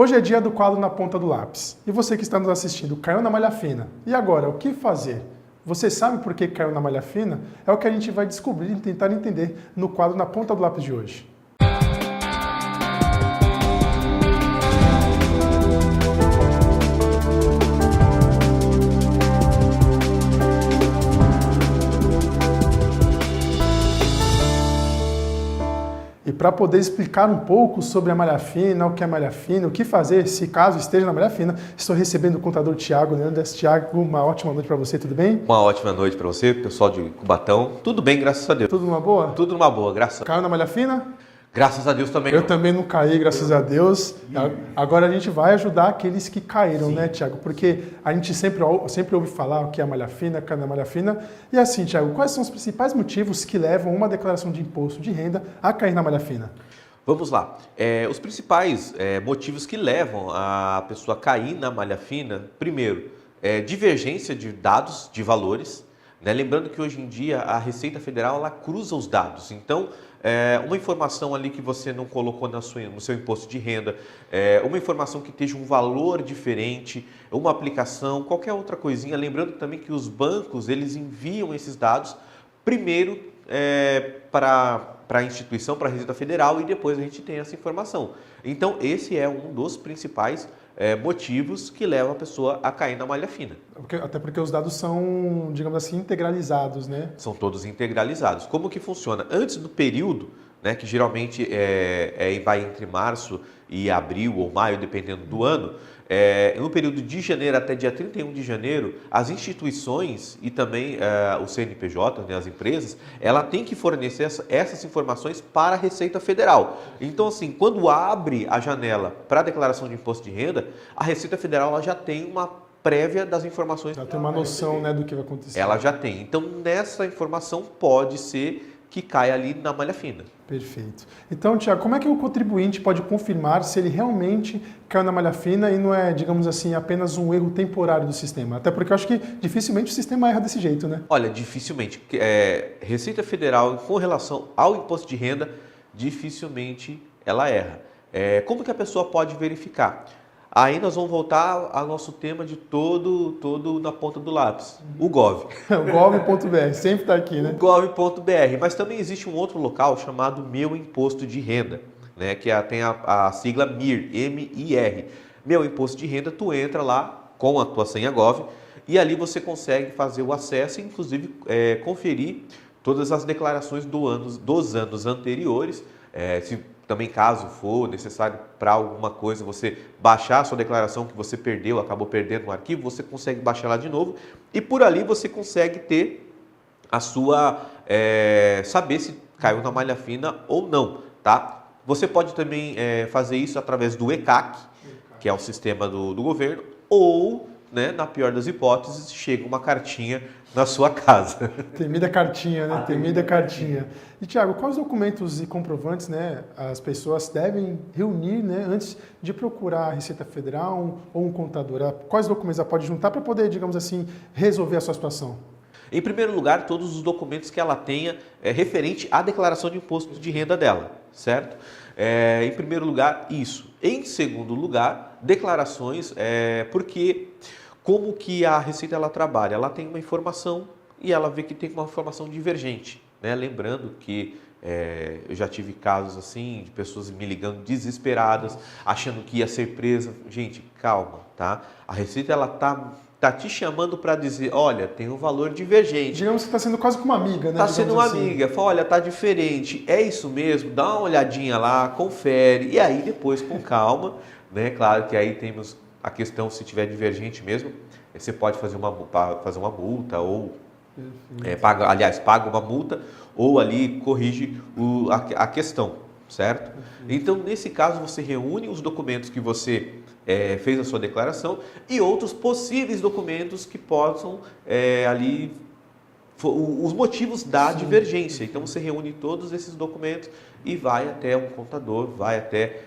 Hoje é dia do quadro Na Ponta do Lápis. E você que está nos assistindo, caiu na malha fina. E agora, o que fazer? Você sabe por que caiu na malha fina? É o que a gente vai descobrir e tentar entender no quadro Na Ponta do Lápis de hoje. E para poder explicar um pouco sobre a malha fina, o que é malha fina, o que fazer se caso esteja na malha fina, estou recebendo o contador Thiago Leandro. Thiago, uma ótima noite para você, tudo bem? Uma ótima noite para você, pessoal de Cubatão. Tudo bem, graças a Deus. Tudo numa boa? Tudo numa boa, graças a Deus. Caiu na malha fina? Graças a Deus também. Eu também não caí, graças a Deus. Agora a gente vai ajudar aqueles que caíram, né, Thiago? Porque a gente sempre ouve falar o que é a malha fina, caiu na malha fina. E assim, Thiago, quais são os principais motivos que levam uma declaração de imposto de renda a cair na malha fina? Vamos lá. Os principais motivos que levam a pessoa a cair na malha fina, primeiro, divergência de dados, de valores. Né? Lembrando que hoje em dia a Receita Federal ela cruza os dados. Então, uma informação ali que você não colocou no seu imposto de renda, uma informação que esteja um valor diferente, uma aplicação, qualquer outra coisinha. Lembrando também que os bancos eles enviam esses dados primeiro para a instituição, para a Receita Federal, e depois a gente tem essa informação. Então, esse é um dos principais motivos que levam a pessoa a cair na malha fina. Até porque os dados são, digamos assim, integralizados, né? São todos integralizados. Como que funciona? Antes do período, né, que geralmente vai entre março e abril ou maio, dependendo do ano, no período de janeiro até dia 31 de janeiro, as instituições e também o CNPJ, né, as empresas, ela tem que fornecer essas informações para a Receita Federal. Então, assim, quando abre a janela para a declaração de imposto de renda, a Receita Federal ela já tem uma prévia das informações. Já tem uma noção, né, do que vai acontecer. Ela já tem. Então, nessa informação pode ser que caia ali na malha fina. Perfeito. Então, Thiago, como é que o contribuinte pode confirmar se ele realmente caiu na malha fina e não é, digamos assim, apenas um erro temporário do sistema? Até porque eu acho que dificilmente o sistema erra desse jeito, né? Olha, dificilmente. Receita Federal, com relação ao imposto de renda, dificilmente ela erra. Como que a pessoa pode verificar? Aí nós vamos voltar ao nosso tema de todo na ponta do lápis, o Gov. O Gov.br, sempre está aqui, né? O Gov.br, mas também existe um outro local chamado Meu Imposto de Renda, né? Que tem a sigla MIR, M-I-R. Meu Imposto de Renda, tu entra lá com a tua senha Gov e ali você consegue fazer o acesso e inclusive conferir todas as declarações dos anos anteriores, se também, caso for necessário para alguma coisa, você baixar a sua declaração que você perdeu, acabou perdendo no arquivo, você consegue baixar lá de novo e por ali você consegue ter a sua, saber se caiu na malha fina ou não, tá? Você pode também fazer isso através do ECAC, que é o sistema do governo, ou, né, na pior das hipóteses, chega uma cartinha na sua casa. Temida cartinha, né? Temida cartinha. E, Thiago, quais documentos e comprovantes, né, as pessoas devem reunir, né, antes de procurar a Receita Federal ou um contador? Quais documentos ela pode juntar para poder, digamos assim, resolver a sua situação? Em primeiro lugar, todos os documentos que ela tenha referente à declaração de imposto de renda dela, certo? Em primeiro lugar, isso. Em segundo lugar, declarações, porque como que a Receita ela trabalha? Ela tem uma informação e ela vê que tem uma informação divergente, né? Lembrando que eu já tive casos assim de pessoas me ligando desesperadas, achando que ia ser presa. Gente, calma, tá? A Receita ela tá te chamando para dizer, olha, tem um valor divergente. Digamos que está sendo quase como uma amiga, né? Está sendo uma assim. amiga. Fala, olha, tá diferente. É isso mesmo? Dá uma olhadinha lá, confere. E aí depois, com calma, né? Claro que aí temos a questão, se tiver divergente mesmo, você pode fazer uma multa ou paga uma multa ou ali corrige a questão, certo? Então, nesse caso, você reúne os documentos que você fez a sua declaração e outros possíveis documentos que possam ali os motivos da divergência. Então, você reúne todos esses documentos e vai até um contador, vai até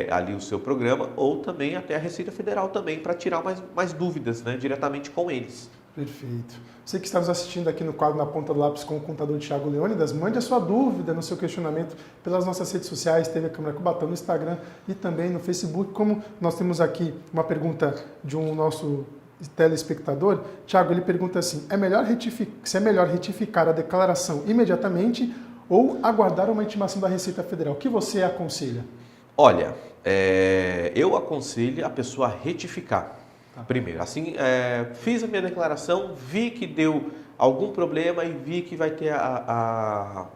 ali o seu programa ou também até a Receita Federal também para tirar mais dúvidas, né, diretamente com eles. Perfeito. Você que está nos assistindo aqui no quadro Na Ponta do Lápis com o contador Thiago Leônidas, mande a sua dúvida no seu questionamento pelas nossas redes sociais, TV Câmara Cubatão, no Instagram e também no Facebook. Como nós temos aqui uma pergunta de um nosso telespectador, Thiago, ele pergunta assim, se é melhor retificar a declaração imediatamente ou aguardar uma intimação da Receita Federal? O que você aconselha? Olha, eu aconselho a pessoa a retificar. Primeiro, assim, fiz a minha declaração, vi que deu algum problema e vi que vai ter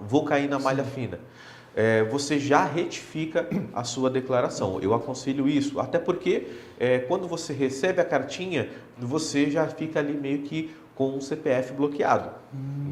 vou cair na malha fina. Você já retifica a sua declaração. Eu aconselho isso, até porque quando você recebe a cartinha, você já fica ali meio que com o CPF bloqueado.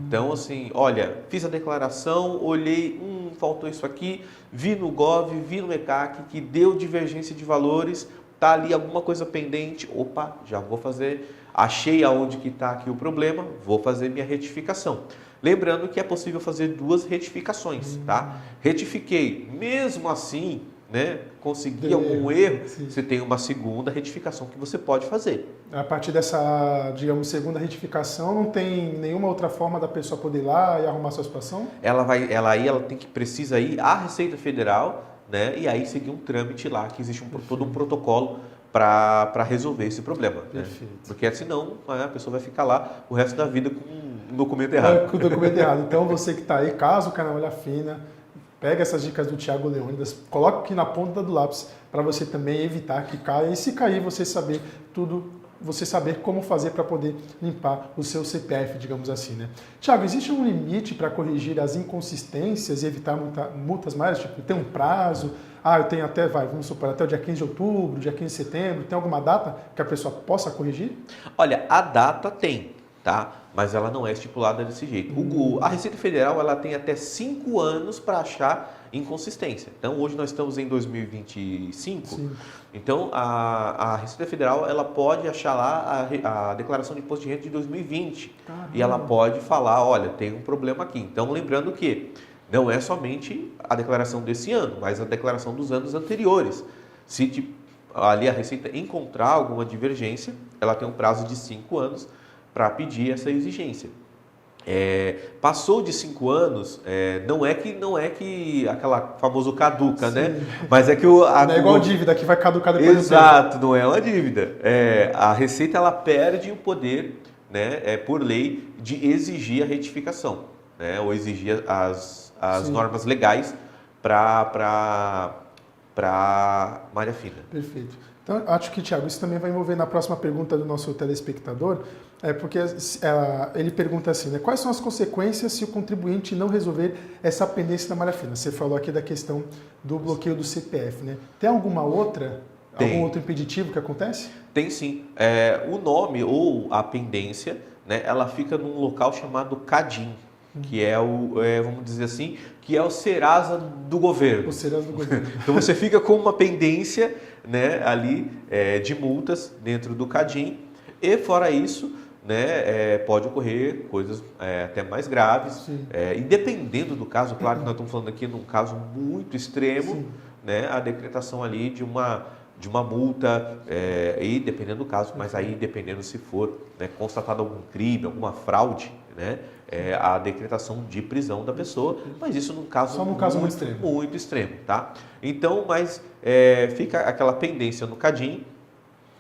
Então, assim, olha, fiz a declaração, olhei, faltou isso aqui, vi no Gov, vi no ECAC que deu divergência de valores, tá ali alguma coisa pendente, opa, já vou fazer, achei aonde que está aqui o problema, vou fazer minha retificação. Lembrando que é possível fazer 2 retificações, tá? Retifiquei, mesmo assim, né, consegui algum erro, você tem uma segunda retificação que você pode fazer. A partir dessa, digamos, segunda retificação, não tem nenhuma outra forma da pessoa poder ir lá e arrumar a sua situação? Ela precisa ir à Receita Federal, né, e aí seguir um trâmite lá, que existe todo um protocolo para resolver esse problema. Perfeito. Né? Porque senão a pessoa vai ficar lá o resto da vida com um documento errado. Com o documento errado. Então você que está aí, caso cai na malha fina, pega essas dicas do Thiago Leônidas, coloca aqui na ponta do lápis para você também evitar que caia. E se cair, você saber como fazer para poder limpar o seu CPF, digamos assim, né? Thiago, existe um limite para corrigir as inconsistências e evitar multas maiores? Tipo, tem um prazo? Eu tenho até, vamos supor, até o dia 15 de outubro, dia 15 de setembro. Tem alguma data que a pessoa possa corrigir? Olha, a data tem, tá? Mas ela não é estipulada desse jeito. A Receita Federal ela tem até 5 anos para achar inconsistência. Então, hoje nós estamos em 2025. Sim. Então, a Receita Federal ela pode achar lá a declaração de imposto de renda de 2020. Caramba. E ela pode falar, olha, tem um problema aqui. Então, lembrando que não é somente a declaração desse ano, mas a declaração dos anos anteriores. Se ali a Receita encontrar alguma divergência, ela tem um prazo de 5 anos para pedir essa exigência. Passou de 5 anos, não é que aquela famoso caduca, sim, né? Mas é que não é igual dívida que vai caducar depois. Exato, não é uma dívida. A Receita ela perde o poder, né, por lei, de exigir a retificação, né, ou exigir as normas legais para malha fina. Perfeito. Então, acho que, Thiago, isso também vai envolver na próxima pergunta do nosso telespectador, porque ele pergunta assim, né, quais são as consequências se o contribuinte não resolver essa pendência da malha fina? Você falou aqui da questão do bloqueio do CPF, né? Tem algum outro impeditivo que acontece? Tem sim. O nome ou a pendência, né, ela fica num local chamado CADIM, que é vamos dizer assim, que é o Serasa do governo. O Serasa do governo. Então você fica com uma pendência, né, ali de multas dentro do CADIM e fora isso, né, pode ocorrer coisas até mais graves. E dependendo do caso, claro que nós estamos falando aqui num caso muito extremo, né, a decretação ali de uma multa, e dependendo do caso, mas aí dependendo se for, né, constatado algum crime, alguma fraude, né, a decretação de prisão da pessoa, mas isso num caso, muito extremo, tá? Então, mas fica aquela pendência no CADIM.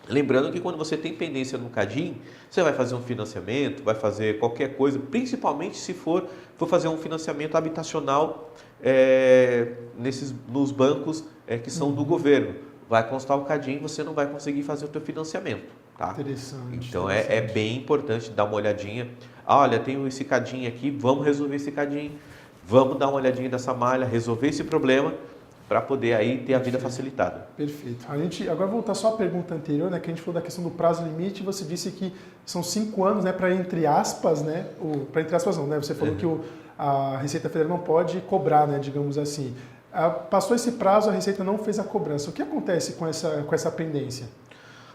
Lembrando que quando você tem pendência no CADIM, você vai fazer um financiamento, vai fazer qualquer coisa, principalmente se for fazer um financiamento habitacional nos bancos que são do governo. Vai constar o CADIM, você não vai conseguir fazer o teu financiamento. Tá? Interessante. Então é bem importante dar uma olhadinha. Olha, tenho esse CADIM aqui, vamos resolver esse CADIM, vamos dar uma olhadinha dessa malha, resolver esse problema para poder aí ter a vida facilitada. Perfeito. Agora voltar só à pergunta anterior, né, que a gente falou da questão do prazo limite, você disse que são 5 anos, né, para entre aspas, né, para entre aspas não, né, você falou que a Receita Federal não pode cobrar, né, digamos assim. Passou esse prazo, a Receita não fez a cobrança. O que acontece com essa pendência?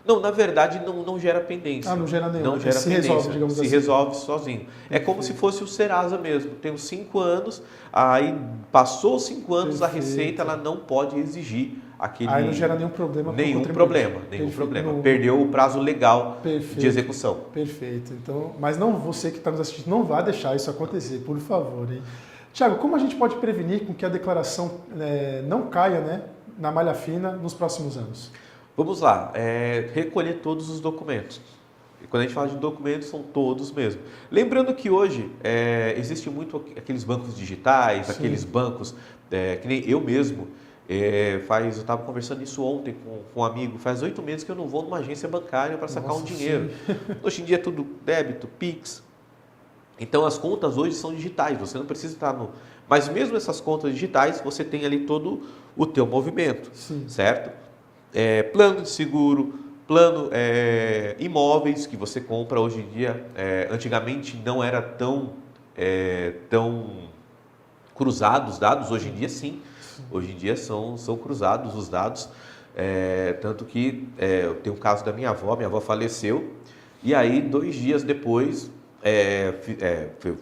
Não, na verdade não gera pendência. Ah, não gera nenhuma. Não gera se pendência. resolve, digamos se assim. resolve sozinho. É como se fosse o Serasa mesmo. Tem os 5 anos, aí passou os 5 anos, a Receita ela não pode exigir aquele... Aí não gera nenhum problema. Nenhum problema. Não... Perdeu o prazo legal Perfeito. de execução. Perfeito. Então, mas não, você que está nos assistindo, não vá deixar isso acontecer, por favor. Hein? Tiago, como a gente pode prevenir com que a declaração não caia, né, na malha fina nos próximos anos? Vamos lá, recolher todos os documentos. E quando a gente fala de documentos, são todos mesmo. Lembrando que hoje existe muito aqueles bancos digitais, Sim. aqueles bancos, que nem eu mesmo, eu estava conversando isso ontem com um amigo, faz 8 meses que eu não vou numa agência bancária para sacar um dinheiro. Hoje em dia é tudo débito, Pix. Então as contas hoje são digitais, você não precisa estar no... Mas mesmo essas contas digitais, você tem ali todo o teu movimento, Sim. certo? Plano de seguro, plano imóveis que você compra hoje em dia. Antigamente não era tão cruzados os dados, hoje em dia sim. Hoje em dia são cruzados os dados. Tanto que eu tenho o caso da minha avó faleceu, e aí 2 dias depois...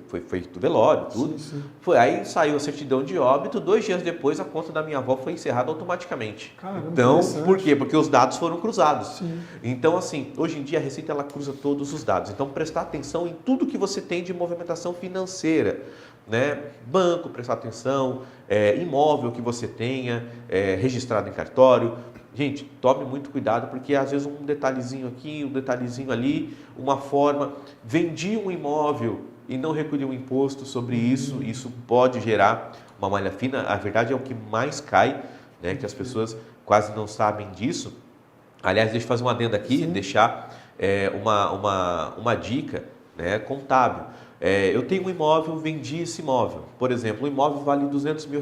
foi feito o velório, tudo. Sim, sim. Aí saiu a certidão de óbito, 2 dias depois a conta da minha avó foi encerrada automaticamente. Caramba, então, por quê? Porque os dados foram cruzados. Sim. Então, assim, hoje em dia a Receita ela cruza todos os dados. Então, prestar atenção em tudo que você tem de movimentação financeira, né? Banco, prestar atenção, imóvel que você tenha, registrado em cartório. Gente, tome muito cuidado, porque às vezes um detalhezinho aqui, um detalhezinho ali, uma forma, vendi um imóvel e não recolhi um imposto sobre isso, isso pode gerar uma malha fina. A verdade é o que mais cai, né, que as pessoas quase não sabem disso. Aliás, deixa eu fazer um adendo aqui, Sim. deixar uma dica, né, contábil. Eu tenho um imóvel, vendi esse imóvel. Por exemplo, o imóvel vale R$200 mil.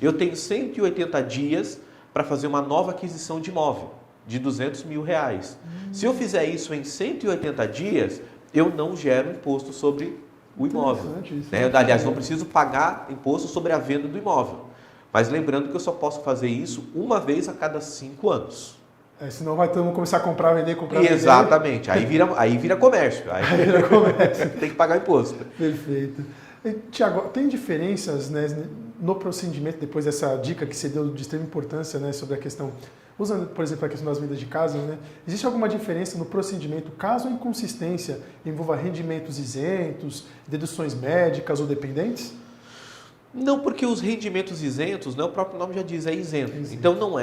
Eu tenho 180 dias para fazer uma nova aquisição de imóvel de R$200 mil. Se eu fizer isso em 180 dias, eu não gero imposto sobre o imóvel. Né? Aliás, não preciso pagar imposto sobre a venda do imóvel. Mas lembrando que eu só posso fazer isso uma vez a cada 5 anos. Senão vai todo mundo começar a comprar, vender, comprar, vender. Exatamente. Aí vira comércio. Aí vira comércio. Tem que pagar imposto. Perfeito. Tiago, tem diferenças, né, no procedimento, depois dessa dica que você deu de extrema importância, né, sobre a questão, usando, por exemplo, a questão das vendas de casas, né, existe alguma diferença no procedimento caso a inconsistência envolva rendimentos isentos, deduções médicas ou dependentes? Não, porque os rendimentos isentos, né, o próprio nome já diz, é isento. Então não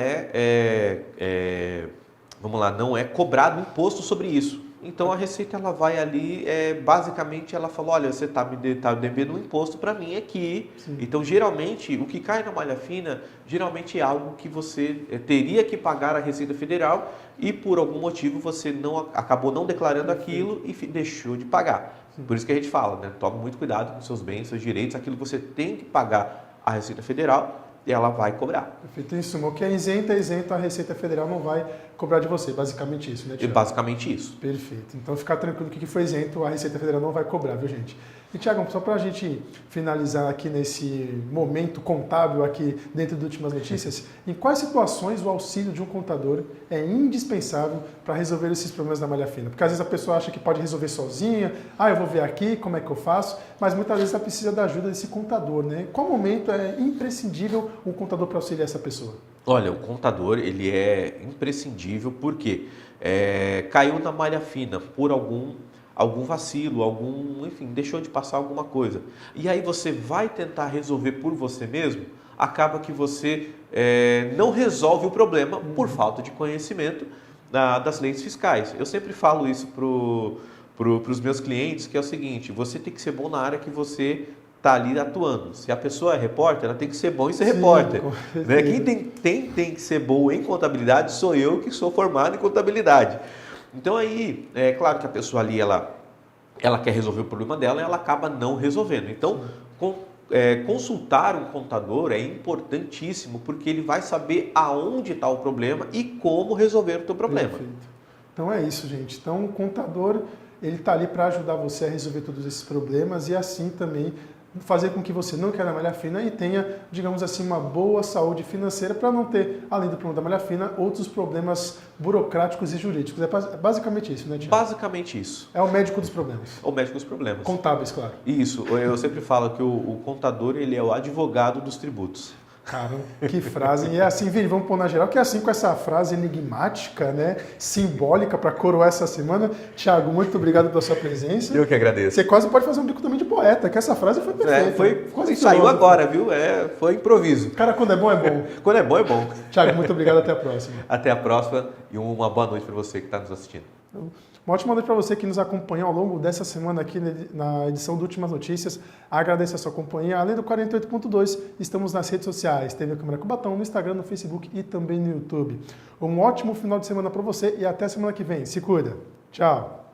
não é cobrado imposto sobre isso. Então a Receita ela vai ali, basicamente ela fala, olha, você está devendo um imposto para mim aqui. Sim. Então geralmente o que cai na malha fina, geralmente é algo que você teria que pagar à Receita Federal e por algum motivo você acabou não declarando aquilo e deixou de pagar. Sim. Por isso que a gente fala, né? Tome muito cuidado com seus bens, seus direitos, aquilo que você tem que pagar à Receita Federal, ela vai cobrar. Perfeito. Em suma, o que é isento, a Receita Federal não vai cobrar de você. Basicamente isso, né, Tiago? Basicamente isso. Perfeito. Então, ficar tranquilo que o que foi isento, a Receita Federal não vai cobrar, viu, gente? E, Tiago, só para a gente finalizar aqui nesse momento contábil aqui dentro do Últimas Notícias, em quais situações o auxílio de um contador é indispensável para resolver esses problemas da malha fina? Porque às vezes a pessoa acha que pode resolver sozinha, eu vou ver aqui como é que eu faço, mas muitas vezes ela precisa da ajuda desse contador, né? Qual momento é imprescindível um contador para auxiliar essa pessoa? Olha, o contador ele é imprescindível porque caiu na malha fina por algum vacilo, enfim, deixou de passar alguma coisa. E aí você vai tentar resolver por você mesmo, acaba que você não resolve o problema por falta de conhecimento das leis fiscais. Eu sempre falo isso para os meus clientes, que é o seguinte, você tem que ser bom na área que você está ali atuando. Se a pessoa é repórter, ela tem que ser bom em ser repórter. Né? Quem tem que ser bom em contabilidade sou eu, que sou formado em contabilidade. Então aí, é claro que a pessoa ali, ela quer resolver o problema dela e ela acaba não resolvendo. Então, consultar um contador é importantíssimo, porque ele vai saber aonde está o problema e como resolver o teu problema. Perfeito. Então é isso, gente. Então o contador, ele está ali para ajudar você a resolver todos esses problemas e assim também fazer com que você não queira malha fina e tenha, digamos assim, uma boa saúde financeira para não ter, além do problema da malha fina, outros problemas burocráticos e jurídicos. É basicamente isso, né, Tiago? Basicamente isso. É o médico dos problemas. O médico dos problemas. Contábeis, claro. Isso. Eu sempre falo que o contador ele é o advogado dos tributos. Caramba, que frase. E é assim, Vini, vamos pôr na geral, que é assim com essa frase enigmática, né, simbólica para coroar essa semana. Tiago, muito obrigado pela sua presença. Eu que agradeço. Você quase pode fazer um bico também de poeta, que essa frase foi perfeita. Quase saiu agora, viu? Foi improviso. Cara, quando é bom, é bom. Quando é bom, é bom. Tiago, muito obrigado, até a próxima. Até a próxima e uma boa noite para você que está nos assistindo. Uma ótima noite para você que nos acompanhou ao longo dessa semana aqui na edição do Últimas Notícias. Agradeço a sua companhia. Além do 48.2, estamos nas redes sociais, TV Câmara Cubatão, no Instagram, no Facebook e também no YouTube. Um ótimo final de semana para você e até semana que vem. Se cuida. Tchau.